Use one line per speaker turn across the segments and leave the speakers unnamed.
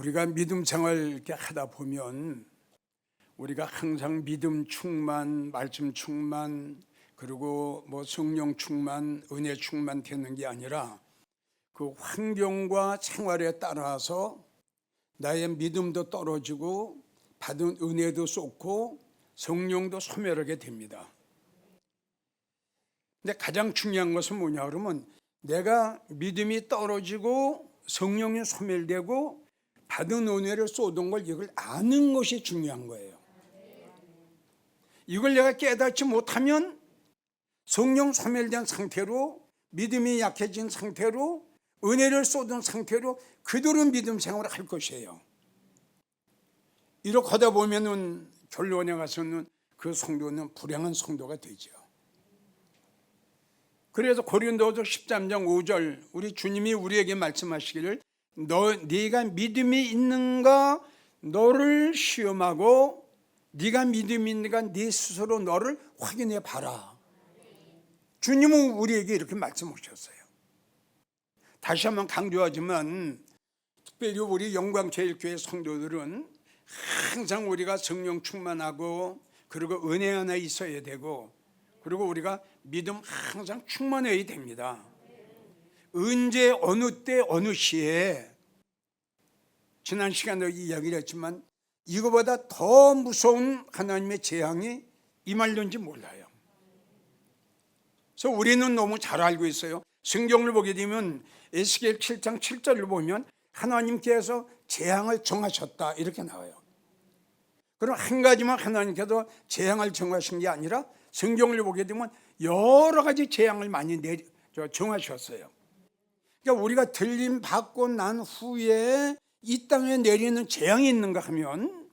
우리가 믿음 생활 이렇게 하다 보면 우리가 항상 믿음 충만, 말씀 충만, 그리고 성령 충만, 은혜 충만 되는 게 아니라 그 환경과 생활에 따라서 나의 믿음도 떨어지고 받은 은혜도 쏟고 성령도 소멸하게 됩니다. 근데 가장 중요한 것은 뭐냐 그러면 내가 믿음이 떨어지고 성령이 소멸되고 받은 은혜를 쏟은 걸 이걸 아는 것이 중요한 거예요. 이걸 내가 깨닫지 못하면 성령 소멸된 상태로 믿음이 약해진 상태로 은혜를 쏟은 상태로 그대로 믿음 생활을 할 것이에요. 이렇게 하다 보면은 결론에 가서는 그 성도는 불행한 성도가 되죠. 그래서 고린도서 13장 5절 우리 주님이 우리에게 말씀하시기를 네가 믿음이 있는가 너를 시험하고 네가 믿음이 있는가 네 스스로 너를 확인해 봐라. 주님은 우리에게 이렇게 말씀하셨어요. 다시 한번 강조하지만 특별히 우리 영광제일교회 성도들은 항상 우리가 성령 충만하고 그리고 은혜 하나 있어야 되고 그리고 우리가 믿음 항상 충만해야 됩니다. 언제 어느 때 어느 시에 지난 시간에 이야기를 했지만 이거보다 더 무서운 하나님의 재앙이 임할는지 몰라요. 그래서 우리는 너무 잘 알고 있어요. 성경을 보게 되면 에스겔 7장 7절을 보면 하나님께서 재앙을 정하셨다 이렇게 나와요. 그럼 한 가지만 하나님께서 재앙을 정하신 게 아니라 성경을 보게 되면 여러 가지 재앙을 많이 정하셨어요. 그러니까 우리가 들림 받고 난 후에 이 땅에 내리는 재앙이 있는가 하면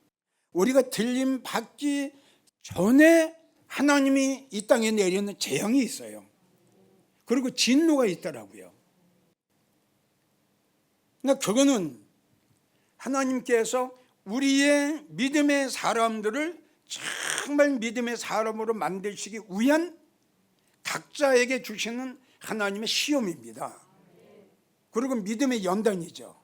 우리가 들림 받기 전에 하나님이 이 땅에 내리는 재앙이 있어요. 그리고 진노가 있더라고요. 그러니까 그거는 하나님께서 우리의 믿음의 사람들을 정말 믿음의 사람으로 만드시기 위한 각자에게 주시는 하나님의 시험입니다. 그리고 믿음의 연단이죠.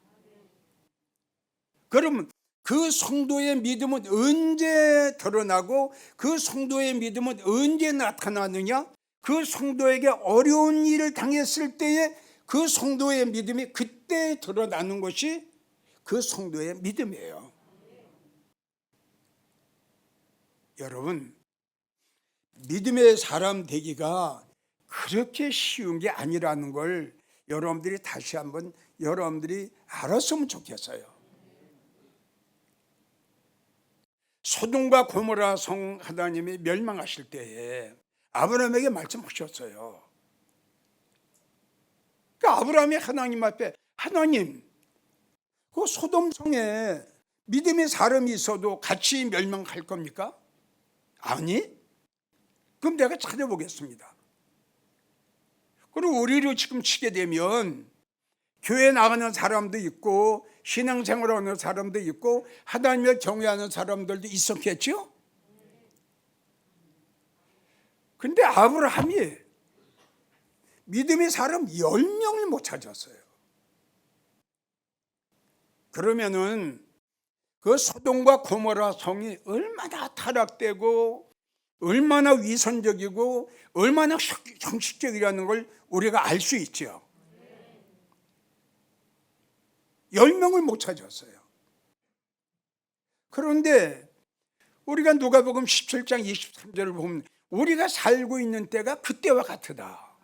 그러면 그 성도의 믿음은 언제 드러나고 그 성도의 믿음은 언제 나타나느냐? 그 성도에게 어려운 일을 당했을 때에 그 성도의 믿음이 그때 드러나는 것이 그 성도의 믿음이에요. 여러분, 믿음의 사람 되기가 그렇게 쉬운 게 아니라는 걸 여러분들이 다시 한번 여러분들이 알았으면 좋겠어요. 소돔과 고모라 성 하나님이 멸망하실 때에 아브라함에게 말씀하셨어요. 그러니까 아브라함이 하나님 앞에 하나님, 그 소돔 성에 믿음의 사람이 있어도 같이 멸망할 겁니까? 아니? 그럼 내가 찾아보겠습니다. 그리고 우리를 지금 치게 되면 교회 나가는 사람도 있고 신앙생활하는 사람도 있고 하나님을 경외하는 사람들도 있었겠죠? 근데 아브라함이 믿음의 사람 10명을 못 찾았어요. 그러면은 그 소돔과 고모라 성이 얼마나 타락되고 얼마나 위선적이고 얼마나 형식적이라는 걸 우리가 알 수 있죠. 10명을 못 찾았어요. 그런데 우리가 누가복음 17장 23절을 보면 우리가 살고 있는 때가 그때와 같으다.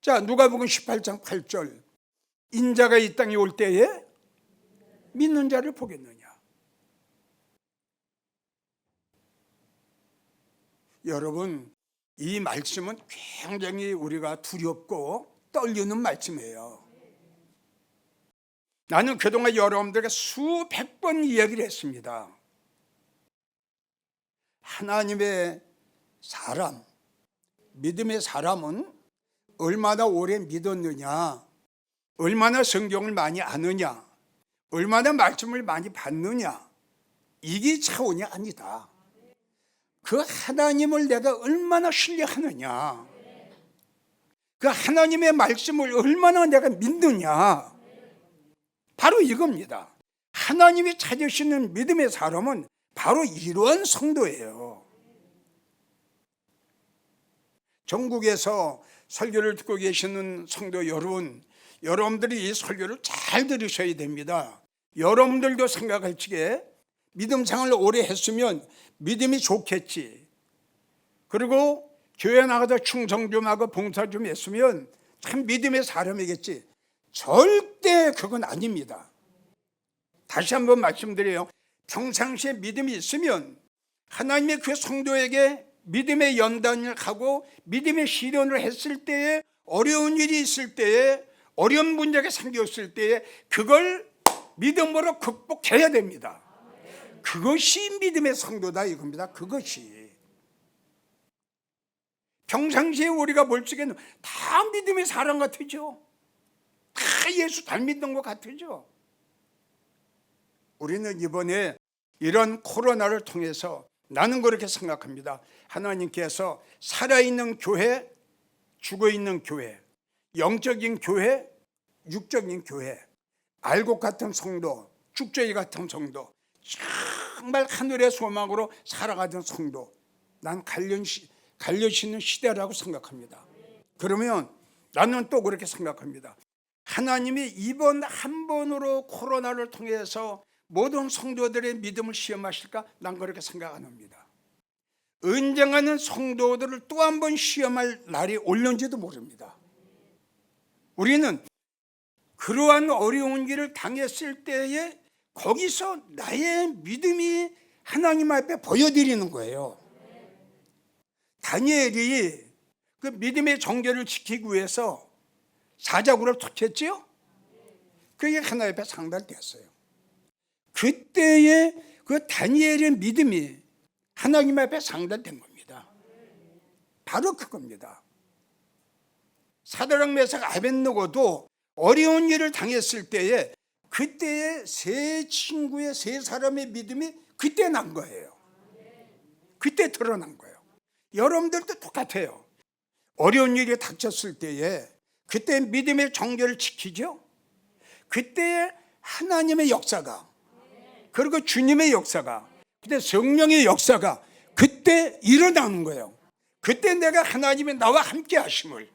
자, 누가복음 18장 8절 인자가 이 땅에 올 때에 믿는 자를 보겠느냐. 여러분, 이 말씀은 굉장히 우리가 두렵고 떨리는 말씀이에요. 나는 그동안 여러분들에게 수백 번 이야기를 했습니다. 하나님의 사람, 믿음의 사람은 얼마나 오래 믿었느냐, 얼마나 성경을 많이 아느냐, 얼마나 말씀을 많이 받느냐, 이게 차원이 아니다. 그 하나님을 내가 얼마나 신뢰하느냐, 그 하나님의 말씀을 얼마나 내가 믿느냐, 바로 이겁니다. 하나님이 찾으시는 믿음의 사람은 바로 이러한 성도예요. 전국에서 설교를 듣고 계시는 성도 여러분, 여러분들이 이 설교를 잘 들으셔야 됩니다. 여러분들도 생각할 적에 믿음 생활을 오래 했으면 믿음이 좋겠지, 그리고 교회 나가서 충성 좀 하고 봉사 좀 했으면 참 믿음의 사람이겠지. 절대 그건 아닙니다. 다시 한번 말씀드려요. 평상시에 믿음이 있으면 하나님의 그 성도에게 믿음의 연단을 하고 믿음의 시련을 했을 때에, 어려운 일이 있을 때에, 어려운 문제가 생겼을 때에 그걸 믿음으로 극복해야 됩니다. 그것이 믿음의 성도다 이겁니다. 그것이. 평상시에 우리가 볼 적에는 다 믿음의 사람 같으죠. 다 예수 잘 믿는 것 같으죠. 우리는 이번에 이런 코로나를 통해서 나는 그렇게 생각합니다. 하나님께서 살아있는 교회, 죽어있는 교회, 영적인 교회, 육적인 교회, 알곡 같은 성도, 죽전이 같은 성도, 정말 하늘의 소망으로 살아가던 성도, 난 갈려지는 시대라고 생각합니다. 그러면 나는 또 그렇게 생각합니다. 하나님이 이번 한 번으로 코로나를 통해서 모든 성도들의 믿음을 시험하실까? 난 그렇게 생각 안 합니다. 은쟁하는 성도들을 또 한 번 시험할 날이 올는지도 모릅니다. 우리는 그러한 어려운 길을 당했을 때에 거기서 나의 믿음이 하나님 앞에 보여드리는 거예요. 다니엘이 그 믿음의 정죄를 지키기 위해서 사자굴을 툭 했지요. 그게 하나님 앞에 상달됐어요. 그때의 그 다니엘의 믿음이 하나님 앞에 상달된 겁니다. 바로 그겁니다. 사드락 메삭 아벳느고도 어려운 일을 당했을 때에 그때의 세 친구의 세 사람의 믿음이 그때 난 거예요. 그때 드러난 거예요. 여러분들도 똑같아요. 어려운 일이 닥쳤을 때에 그때 믿음의 정죄를 지키죠. 그때 하나님의 역사가, 그리고 주님의 역사가, 그때 성령의 역사가 그때 일어나는 거예요. 그때 내가 하나님의 나와 함께 하심을,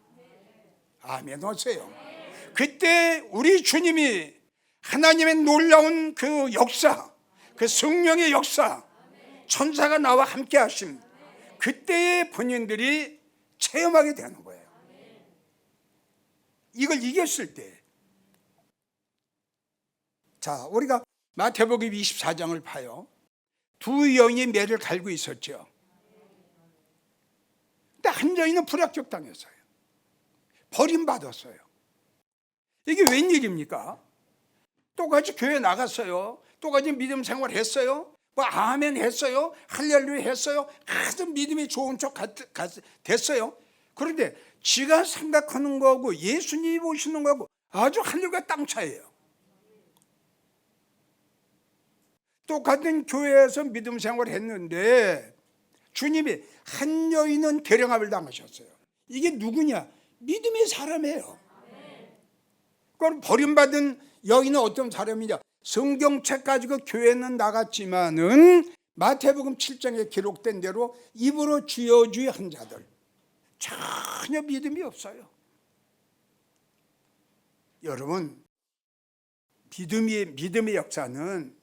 아멘 하세요. 그때 우리 주님이 하나님의 놀라운 그 역사, 그 성령의 역사, 천사가 나와 함께 하심, 그때의 본인들이 체험하게 되는 거예요. 이걸 이겼을 때. 자, 우리가 마태복음 24장을 봐요. 두 여인이 매를 갈고 있었죠. 근데 한 여인은 불합격당했어요. 버림받았어요. 이게 웬일입니까? 똑같이 교회 나갔어요. 똑같이 믿음 생활했어요. 뭐 아멘 했어요. 할렐루야 했어요. 아주 믿음이 좋은 척 됐어요. 그런데 지가 생각하는 거하고 예수님이 보시는 거하고 아주 하늘과 땅 차이예요. 똑같은 교회에서 믿음 생활을 했는데 주님이 한 여인은 대령함을 당하셨어요. 이게 누구냐? 믿음의 사람이에요. 그럼 버림받은 여인은 어떤 사람이냐? 성경책 가지고 교회는 나갔지만은 마태복음 7장에 기록된 대로 입으로 주여 주여 한 자들, 전혀 믿음이 없어요. 여러분, 믿음의 역사는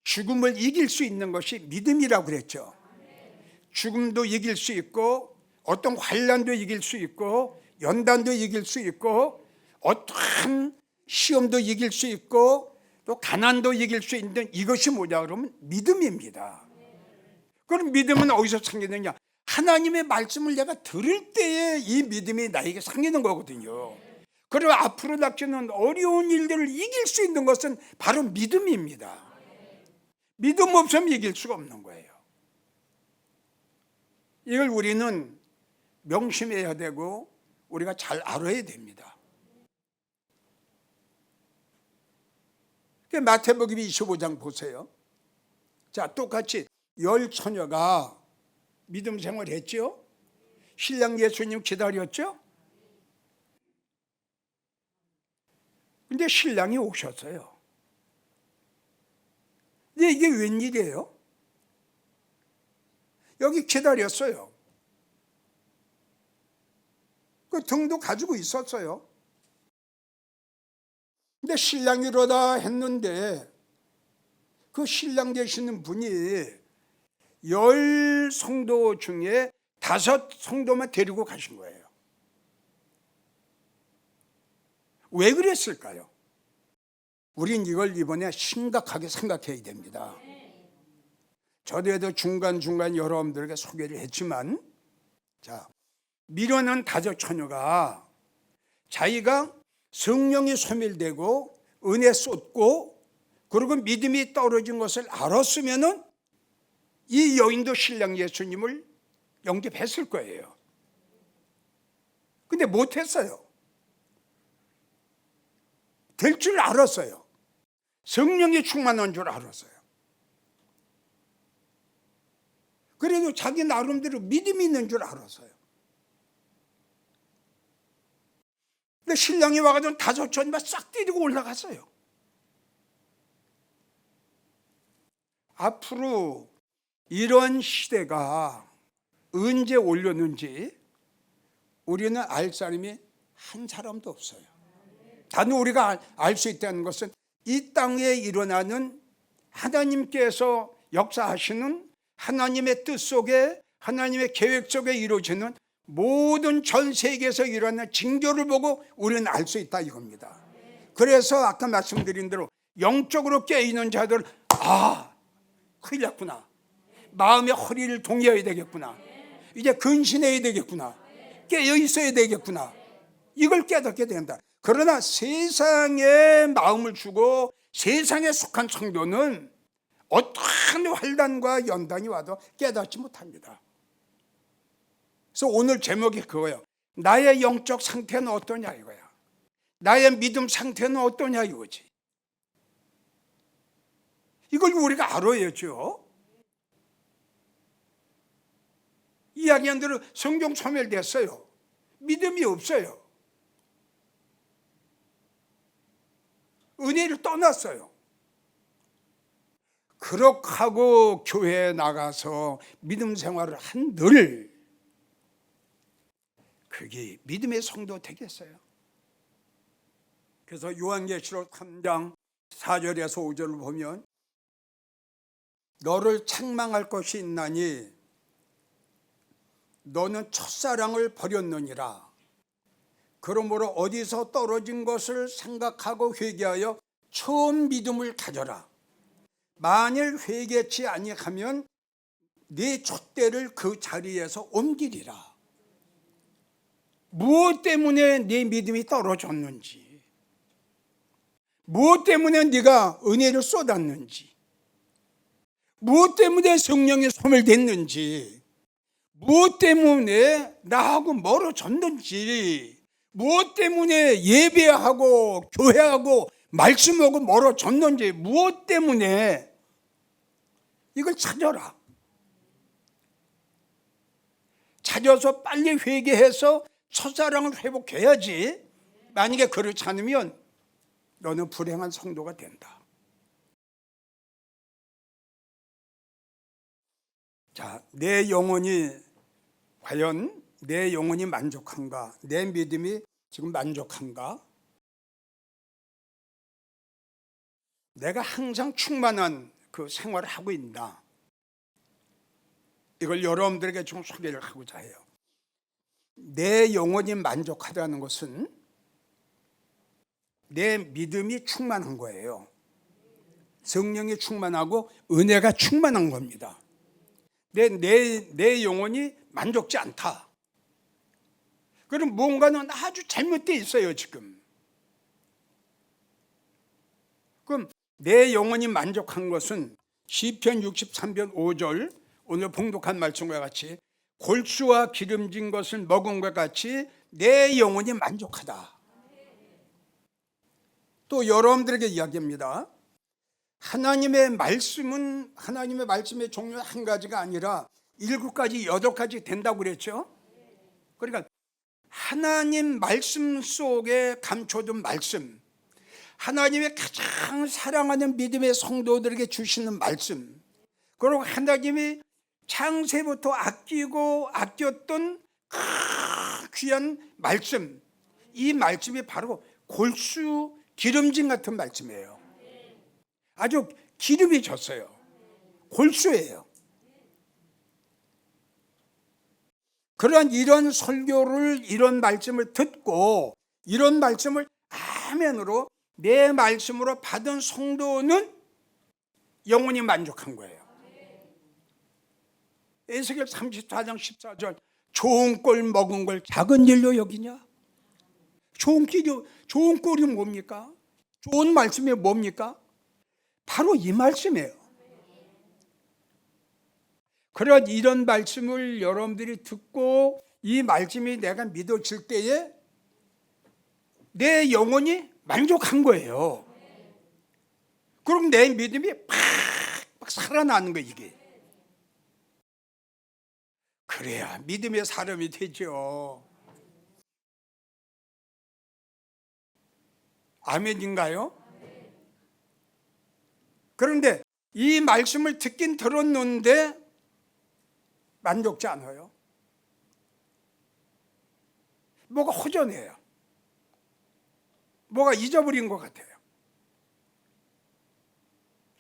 죽음을 이길 수 있는 것이 믿음이라고 그랬죠. 죽음도 이길 수 있고, 어떤 환난도 이길 수 있고, 연단도 이길 수 있고, 어떠한 시험도 이길 수 있고, 또 가난도 이길 수 있는 이것이 뭐냐 그러면 믿음입니다. 그럼 믿음은 어디서 생기느냐? 하나님의 말씀을 내가 들을 때에 이 믿음이 나에게 생기는 거거든요. 그리고 앞으로 닥치는 어려운 일들을 이길 수 있는 것은 바로 믿음입니다. 믿음 없으면 이길 수가 없는 거예요. 이걸 우리는 명심해야 되고 우리가 잘 알아야 됩니다. 마태복음 25장 보세요. 자, 똑같이 10처녀가 믿음 생활했죠. 신랑 예수님 기다렸죠. 근데 신랑이 오셨어요. 근데 이게 웬일이에요? 여기 기다렸어요. 그 등도 가지고 있었어요. 근데 신랑이로다 했는데 그 신랑 되시는 분이 10 성도 중에 5 성도만 데리고 가신 거예요. 왜 그랬을까요? 우린 이걸 이번에 심각하게 생각해야 됩니다. 저도 중간중간 여러분들에게 소개를 했지만, 자, 미련한 5 처녀가 자기가 성령이 소멸되고 은혜 쏟고 그리고 믿음이 떨어진 것을 알았으면은 이 여인도 신랑 예수님을 영접했을 거예요. 근데 못했어요. 될 줄 알았어요. 성령이 충만한 줄 알았어요. 그래도 자기 나름대로 믿음이 있는 줄 알았어요. 근데 신랑이 와가지고 5 처녀만 싹 데리고 올라갔어요. 앞으로 이런 시대가 언제 올렸는지 우리는 알 사람이 한 사람도 없어요. 단 우리가 알 수 있다는 것은 이 땅에 일어나는 하나님께서 역사하시는 하나님의 뜻 속에, 하나님의 계획 속에 이루어지는 모든 전 세계에서 일어나는 징조를 보고 우리는 알 수 있다 이겁니다. 그래서 아까 말씀드린 대로 영적으로 깨어있는 자들은 큰일 났구나, 마음의 허리를 동여야 되겠구나, 이제 근신해야 되겠구나, 깨어 있어야 되겠구나, 이걸 깨닫게 된다. 그러나 세상에 마음을 주고 세상에 속한 성도는 어떠한 환난과 연단이 와도 깨닫지 못합니다. 그래서 오늘 제목이 그거예요. 나의 영적 상태는 어떠냐 이거야. 나의 믿음 상태는 어떠냐 이거지. 이걸 우리가 알아야죠. 이야기한 대로 성경 소멸됐어요. 믿음이 없어요. 은혜를 떠났어요. 그렇게 하고 교회에 나가서 믿음 생활을 한들 그게 믿음의 성도 되겠어요? 그래서 요한계시록 3장 4절에서 5절을 보면 너를 책망할 것이 있나니 너는 첫사랑을 버렸느니라. 그러므로 어디서 떨어진 것을 생각하고 회개하여 처음 믿음을 가져라. 만일 회개치 아니하면 네 촛대를 그 자리에서 옮기리라. 무엇 때문에 네 믿음이 떨어졌는지, 무엇 때문에 네가 은혜를 쏟았는지, 무엇 때문에 성령이 소멸됐는지, 무엇 때문에 나하고 멀어졌는지, 무엇 때문에 예배하고 교회하고 말씀하고 멀어졌는지, 무엇 때문에, 이걸 찾아라. 찾아서 빨리 회개해서 첫사랑을 회복해야지. 만약에 그렇지 않으면 너는 불행한 성도가 된다. 자, 내 영혼이 과연 내 영혼이 만족한가? 내 믿음이 지금 만족한가? 내가 항상 충만한 그 생활을 하고 있나? 이걸 여러분들에게 좀 소개를 하고자 해요. 내 영혼이 만족하다는 것은 내 믿음이 충만한 거예요. 성령이 충만하고 은혜가 충만한 겁니다. 내 영혼이 만족지 않다. 그럼 뭔가는 아주 잘못되어 있어요 지금. 그럼 내 영혼이 만족한 것은 시편 63편 5절 오늘 봉독한 말씀과 같이 골수와 기름진 것을 먹은 것 같이 내 영혼이 만족하다. 또 여러분들에게 이야기합니다. 하나님의 말씀은 하나님의 말씀의 종류 한 가지가 아니라 7가지 8가지 된다고 그랬죠. 그러니까 하나님 말씀 속에 감춰둔 말씀, 하나님의 가장 사랑하는 믿음의 성도들에게 주시는 말씀, 그리고 하나님이 창세부터 아끼고 아꼈던 귀한 말씀, 이 말씀이 바로 골수 기름진 같은 말씀이에요. 아주 기름이 졌어요. 골수예요. 그러한 이런 설교를, 이런 말씀을 듣고 이런 말씀을 아멘으로 내 말씀으로 받은 성도는 영원히 만족한 거예요. 에스겔 34장 14절, 좋은 꼴 먹은 걸 작은 일로 여기냐? 좋은 꼴이 뭡니까? 좋은 말씀이 뭡니까? 바로 이 말씀이에요. 그런 이런 말씀을 여러분들이 듣고 이 말씀이 내가 믿어질 때에 내 영혼이 만족한 거예요. 그럼 내 믿음이 팍 살아나는 거예요, 이게. 그래야 믿음의 사람이 되죠. 아멘인가요? 그런데 이 말씀을 듣긴 들었는데 만족지 않아요. 뭐가 허전해요. 뭐가 잊어버린 것 같아요.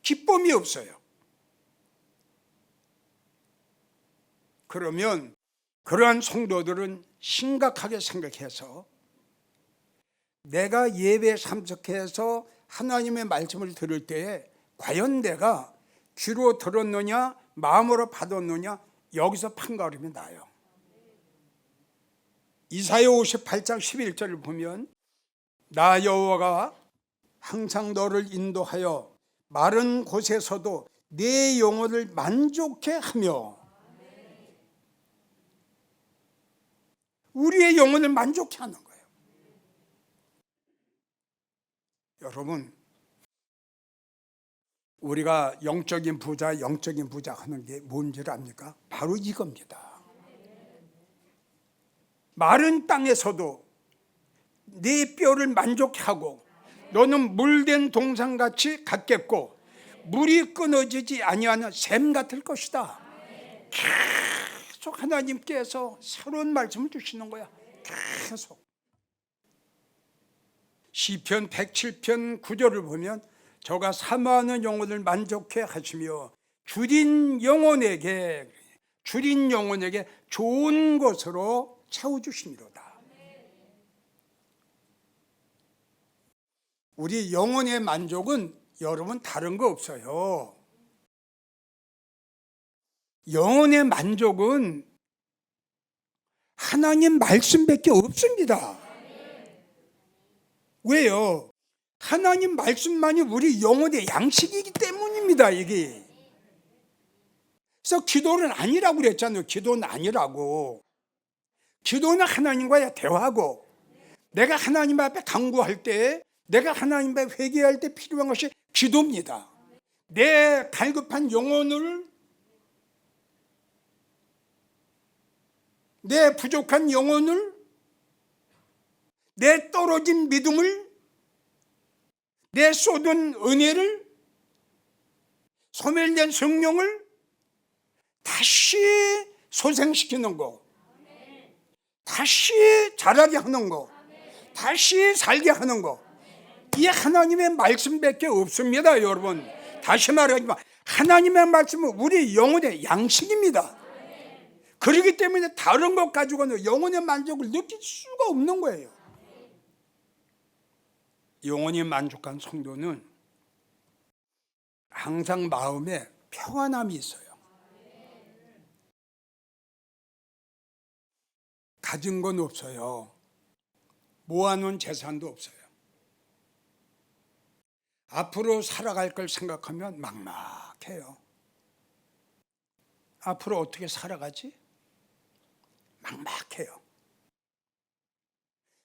기쁨이 없어요. 그러면 그러한 성도들은 심각하게 생각해서 내가 예배에 참석해서 하나님의 말씀을 들을 때에 과연 내가 귀로 들었느냐 마음으로 받았느냐 여기서 판가름이 나요. 이사야 58장 11절을 보면 나 여호와가 항상 너를 인도하여 마른 곳에서도 네 영혼을 만족해 하며, 우리의 영혼을 만족해 하는 거예요. 여러분, 우리가 영적인 부자 하는 게 뭔지를 압니까? 바로 이겁니다. 마른 땅에서도 네 뼈를 만족하고 너는 물된 동산같이 같겠고 물이 끊어지지 아니하는 샘 같을 것이다. 계속 하나님께서 새로운 말씀을 주시는 거야. 계속. 시편 107편 9절을 보면 저가 사모하는 영혼을 만족해 하시며 줄인 영혼에게 좋은 것으로 채워주시미로다. 우리 영혼의 만족은 여러분 다른 거 없어요. 영혼의 만족은 하나님 말씀밖에 없습니다. 왜요? 하나님 말씀만이 우리 영혼의 양식이기 때문입니다. 이게. 그래서 기도는 아니라고 그랬잖아요. 기도는 아니라고. 기도는 하나님과의 대화고, 내가 하나님 앞에 간구할 때, 내가 하나님 앞에 회개할 때 필요한 것이 기도입니다. 내 갈급한 영혼을, 내 부족한 영혼을, 내 떨어진 믿음을, 내 쏟은 은혜를, 소멸된 성령을 다시 소생시키는 거, 다시 자라게 하는 거, 다시 살게 하는 거, 이게 하나님의 말씀밖에 없습니다. 여러분, 다시 말하지만 하나님의 말씀은 우리 영혼의 양식입니다. 그렇기 때문에 다른 것 가지고는 영혼의 만족을 느낄 수가 없는 거예요. 영혼이 만족한 성도는 항상 마음에 평안함이 있어요. 가진 건 없어요. 모아놓은 재산도 없어요. 앞으로 살아갈 걸 생각하면 막막해요. 앞으로 어떻게 살아가지? 막막해요.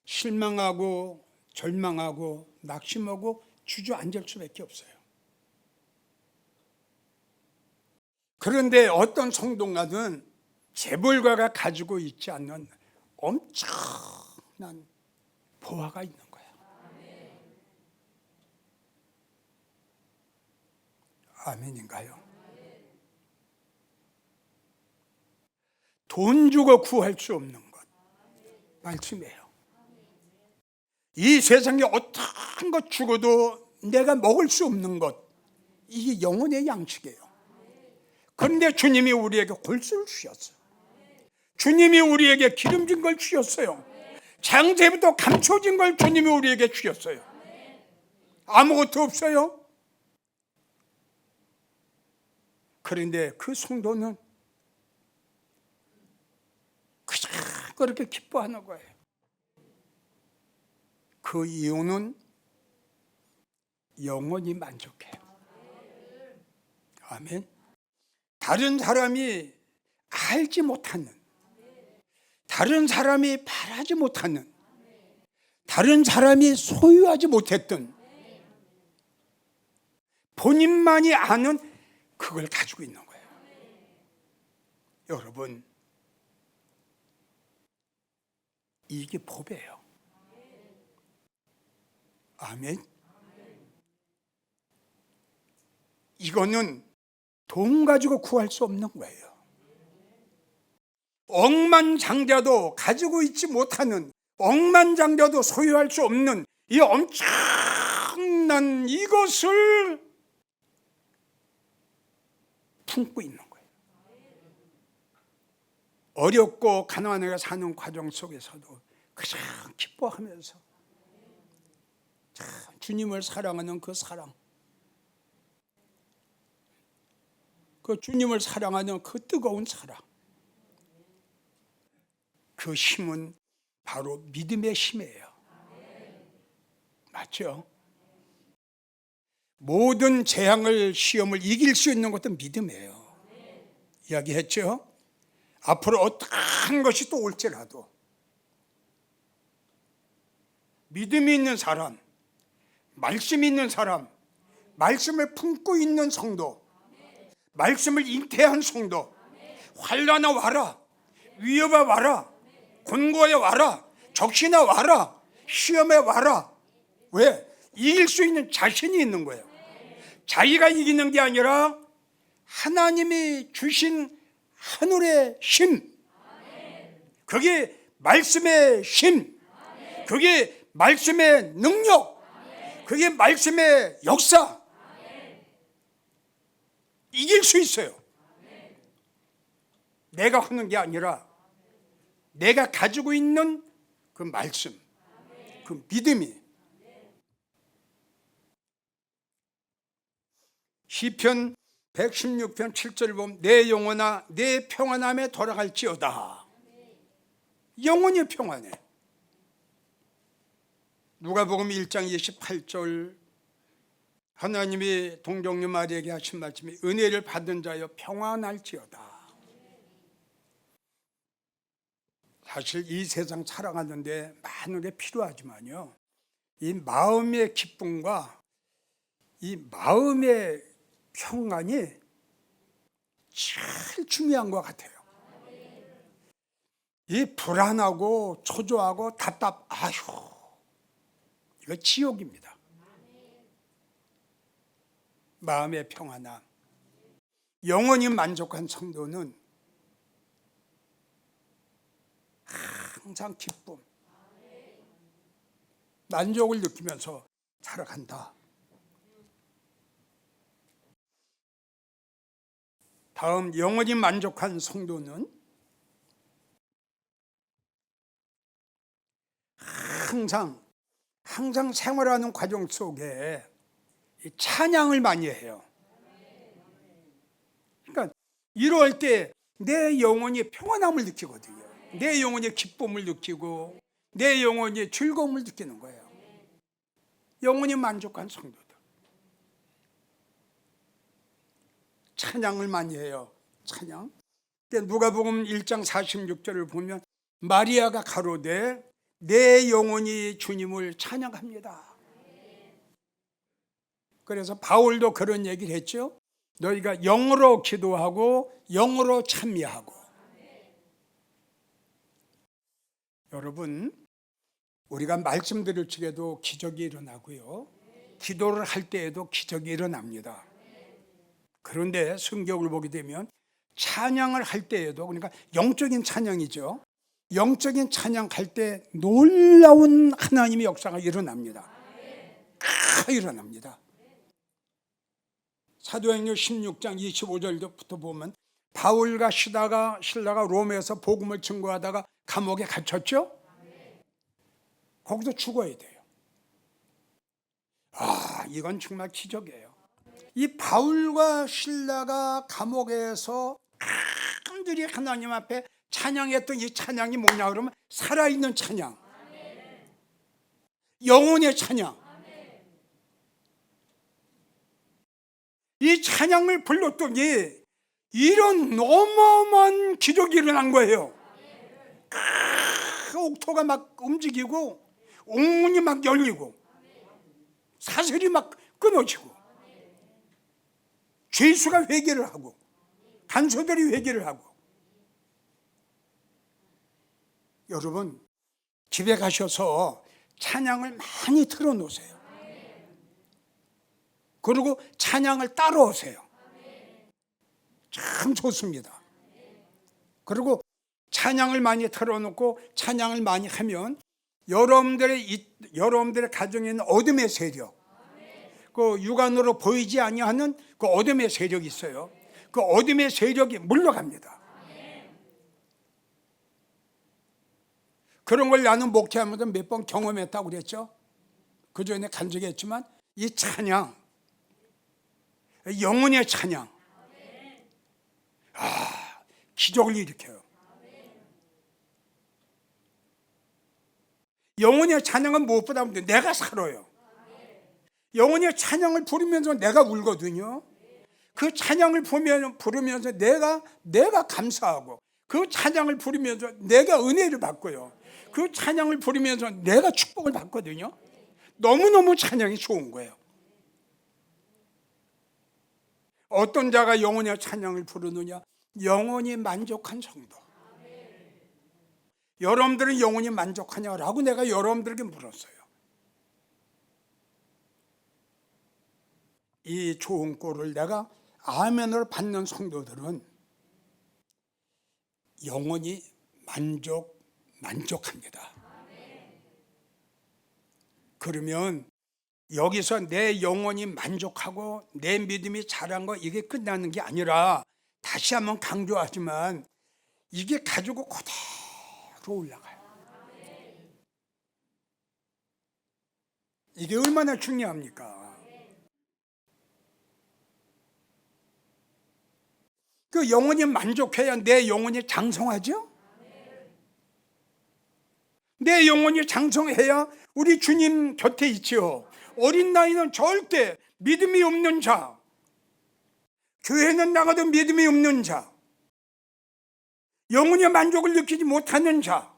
실망하고 절망하고 낙심하고 주저앉을 수밖에 없어요. 그런데 어떤 성도가는 재벌가가 가지고 있지 않는 엄청난 보화가 있는 거예요. 아멘인가요? 돈 주고 구할 수 없는 것 말씀이에요. 이 세상에 어떤 것 주고도 내가 먹을 수 없는 것, 이게 영혼의 양식이에요. 그런데 주님이 우리에게 골수를 주셨어요. 주님이 우리에게 기름진 걸 주셨어요. 장세부터 감춰진 걸 주님이 우리에게 주셨어요. 아무것도 없어요. 그런데 그 성도는 그렇게 기뻐하는 거예요. 그 이유는 영원히 만족해요. 아멘. 다른 사람이 알지 못하는, 다른 사람이 바라지 못하는, 다른 사람이 소유하지 못했던, 본인만이 아는 그걸 가지고 있는 거예요. 여러분, 이게 법이에요. 아멘. 이거는 돈 가지고 구할 수 없는 거예요. 억만장자도 가지고 있지 못하는, 억만장자도 소유할 수 없는 이 엄청난 이것을 품고 있는 거예요. 어렵고 가난하게 사는 과정 속에서도 그냥 기뻐하면서 주님을 사랑하는 그 사랑, 그 주님을 사랑하는 그 뜨거운 사랑, 그 힘은 바로 믿음의 힘이에요. 맞죠? 모든 재앙을, 시험을 이길 수 있는 것도 믿음이에요. 이야기했죠? 앞으로 어떠한 것이 또 올지라도 믿음이 있는 사람, 말씀이 있는 사람, 말씀을 품고 있는 성도, 말씀을 잉태한 성도, 환난아 와라, 위협아 와라, 곤고에 와라, 적신아 와라, 시험에 와라. 왜? 이길 수 있는 자신이 있는 거예요. 자기가 이기는 게 아니라 하나님이 주신 하늘의 힘, 그게 말씀의 힘, 그게 말씀의 능력, 그게 말씀의 역사. 이길 수 있어요. 내가 하는 게 아니라 내가 가지고 있는 그 말씀, 그 믿음이. 시편 116편 7절을 보면 내 영혼아 내 평안함에 돌아갈지어다. 영혼이 평안해. 누가복음 1장 28절 하나님이 동정녀 마리아에게 하신 말씀이 은혜를 받은 자여 평안할지어다. 사실 이 세상 살아가는데 많은 게 필요하지만요, 이 마음의 기쁨과 이 마음의 평안이 제일 중요한 것 같아요. 이 불안하고 초조하고 아휴, 이거 지옥입니다. 마음의 평안함, 영원히 만족한 성도는 항상 기쁨, 만족을 느끼면서 살아간다. 다음, 영원히 만족한 성도는 항상 생활하는 과정 속에 찬양을 많이 해요. 그러니까 이럴 때 내 영혼이 평안함을 느끼거든요. 내 영혼이 기쁨을 느끼고 내 영혼이 즐거움을 느끼는 거예요. 영혼이 만족한 성도들 찬양을 많이 해요. 찬양. 누가복음 1장 46절을 보면 마리아가 가로되 내 영혼이 주님을 찬양합니다. 그래서 바울도 그런 얘기를 했죠. 너희가 영으로 기도하고 영으로 찬미하고. 여러분, 우리가 말씀 들을 적에도 기적이 일어나고요, 기도를 할 때에도 기적이 일어납니다. 그런데 성경을 보게 되면 찬양을 할 때에도, 그러니까 영적인 찬양이죠. 영적인 찬양할 때 놀라운 하나님의 역사가 일어납니다. 일어납니다. 사도행전 16장 25절부터 보면 바울과 신라가 롬에서 복음을 증거하다가 감옥에 갇혔죠. 거기서 죽어야 돼요. 이건 정말 기적이에요. 이 바울과 신라가 감옥에서 사람들이 하나님 앞에 찬양했던 이 찬양이 뭐냐 그러면 살아있는 찬양, 영혼의 찬양. 이 찬양을 불렀더니 이런 어마어마한 기적이 일어난 거예요. 옥토가 막 움직이고 옥문이 막 열리고 사슬이 막 끊어지고 죄수가 회개를 하고 간소들이 회개를 하고. 여러분 집에 가셔서 찬양을 많이 틀어놓으세요. 그리고 찬양을 따라오세요. 참 좋습니다. 그리고 찬양을 많이 틀어놓고 찬양을 많이 하면 여러분들의 가정에 있는 어둠의 세력, 그 육안으로 보이지 아니하는 그 어둠의 세력이 있어요. 그 어둠의 세력이 물러갑니다. 그런 걸 나는 목회하면서 몇 번 경험했다고 그랬죠. 그 전에 간 적이 있지만 이 찬양, 영혼의 찬양, 기적을 일으켜요. 영혼의 찬양은 무엇보다 내가 살아요. 영혼의 찬양을 부르면서 내가 울거든요. 그 찬양을 부르면서 내가 감사하고, 그 찬양을 부르면서 내가 은혜를 받고요. 그 찬양을 부르면서 내가 축복을 받거든요. 너무너무 찬양이 좋은 거예요. 어떤 자가 영혼의 찬양을 부르느냐? 영혼이 만족한 성도. 여러분들은 영혼이 만족하냐라고 내가 여러분들에게 물었어요. 이 좋은 꼴을 내가 아멘을 받는 성도들은 영혼이 만족합니다. 그러면 여기서 내 영혼이 만족하고 내 믿음이 자란 거 이게 끝나는 게 아니라, 다시 한번 강조하지만 이게 가지고 그대로 올라가요. 이게 얼마나 중요합니까? 그 영혼이 만족해야 내 영혼이 장성하죠? 내 영혼이 장성해야 우리 주님 곁에 있죠. 어린 나이는 절대 믿음이 없는 자, 교회는 나가도 믿음이 없는 자, 영혼의 만족을 느끼지 못하는 자,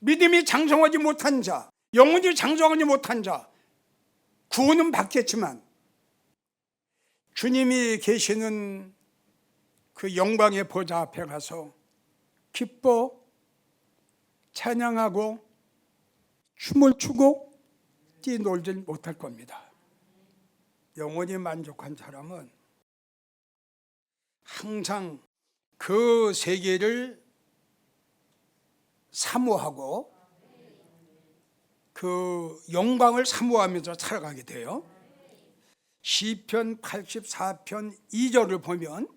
믿음이 장성하지 못한 자, 영혼이 장성하지 못한 자, 구원은 받겠지만 주님이 계시는 그 영광의 보좌 앞에 가서 기뻐 찬양하고 춤을 추고 뛰놀지 못할 겁니다. 영원히 만족한 사람은 항상 그 세계를 사모하고 그 영광을 사모하면서 살아가게 돼요. 시편 84편 2절을 보면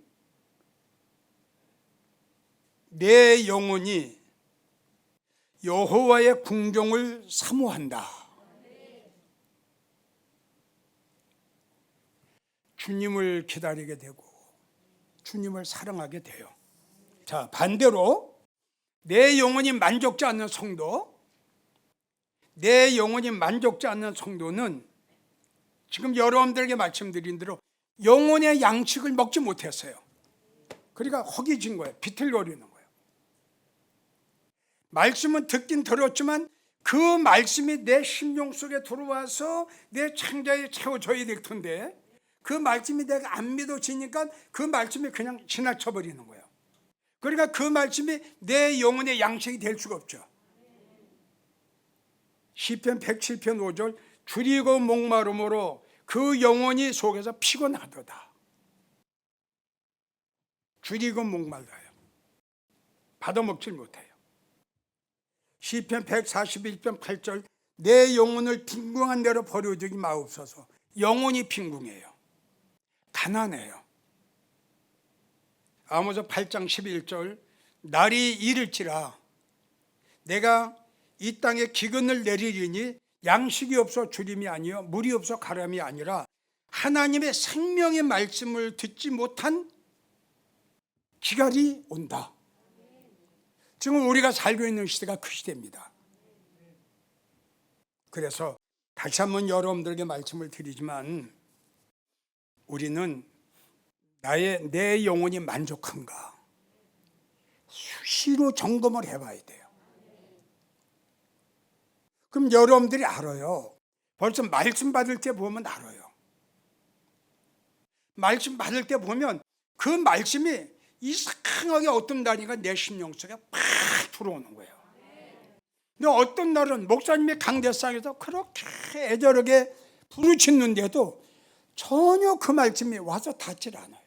내 영혼이 여호와의 궁정을 사모한다. 주님을 기다리게 되고 주님을 사랑하게 돼요. 자, 반대로 내 영혼이 만족지 않는 성도, 내 영혼이 만족지 않는 성도는 지금 여러분들에게 말씀드린 대로 영혼의 양식을 먹지 못했어요. 그러니까 허기진 거예요. 비틀거리는 거예요. 말씀은 듣긴 들었지만 그 말씀이 내 심령 속에 들어와서 내 창자에 채워져야 될 텐데, 그 말씀이 내가 안 믿어지니까 그 말씀이 그냥 지나쳐버리는 거예요. 그러니까 그 말씀이 내 영혼의 양식이 될 수가 없죠. 시편 107편 5절, 줄이고 목마름으로 그 영혼이 속에서 피곤하도다. 줄이고 목말라요. 받아먹질 못해요. 시편 141편 8절 내 영혼을 빈궁한 대로 버려두지 마옵소서. 영혼이 빈궁해요. 가난해요. 아모스 8장 11절 날이 이를지라 내가 이 땅에 기근을 내리리니 양식이 없어 주림이 아니요 물이 없어 가람이 아니라 하나님의 생명의 말씀을 듣지 못한 기갈이 온다. 지금 우리가 살고 있는 시대가 그 시대입니다. 그래서 다시 한번 여러분들에게 말씀을 드리지만 우리는 내 영혼이 만족한가 수시로 점검을 해봐야 돼요. 그럼 여러분들이 알아요. 벌써 말씀 받을 때 보면 알아요. 말씀 받을 때 보면 그 말씀이 이상하게 어떤 날인가 내 심령 속에 팍 들어오는 거예요. 근데 어떤 날은 목사님이 강대상에서 그렇게 애절하게 부르짖는데도 전혀 그 말씀이 와서 닿질 않아요.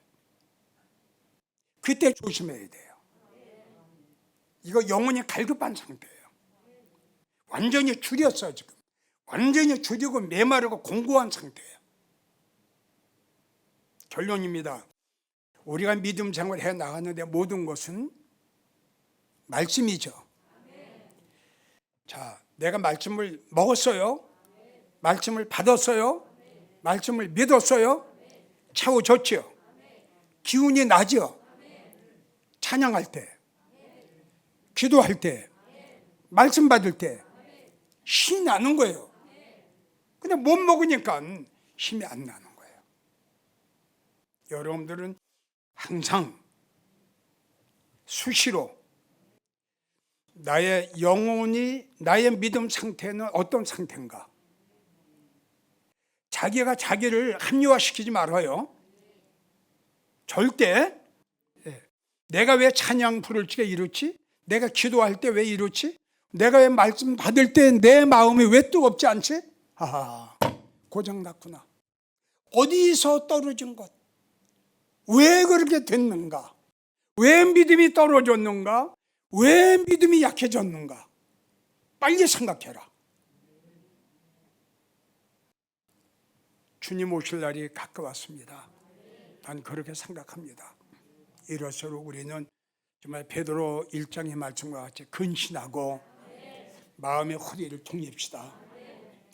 그때 조심해야 돼요. 이거 영혼이 갈급한 상태예요. 완전히 줄였어요. 지금 완전히 줄이고 메마르고 공고한 상태예요. 결론입니다. 우리가 믿음 생활을 해 나가는데 모든 것은 말씀이죠. 자, 내가 말씀을 먹었어요. 말씀을 받았어요. 말씀을 믿었어요. 채워졌죠. 기운이 나죠. 찬양할 때, 기도할 때, 말씀 받을 때 힘이 나는 거예요. 근데 못 먹으니까 힘이 안 나는 거예요. 여러분들은 항상 수시로 나의 영혼이 나의 믿음 상태는 어떤 상태인가? 자기가 자기를 합리화시키지 말아요. 절대 내가 왜 찬양 부를 때 이렇지? 내가 기도할 때 왜 이렇지? 내가 왜 말씀 받을 때 내 마음이 왜 뜨겁지 않지? 아, 고장났구나. 어디서 떨어진 것? 왜 그렇게 됐는가? 왜 믿음이 떨어졌는가? 왜 믿음이 약해졌는가? 빨리 생각해라. 주님 오실 날이 가까웠습니다. 난 그렇게 생각합니다. 이럴수록 우리는 정말 베드로 1장의 말씀과 같이 근신하고 마음의 허리를 동입시다.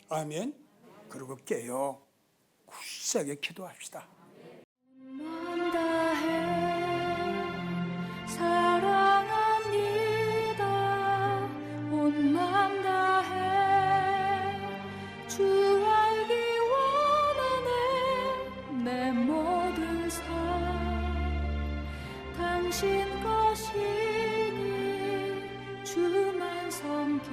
아멘. 그리고 깨어 굳세게 기도합시다.
당신 것이니 주만 섬기리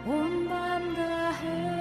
온 맘 다해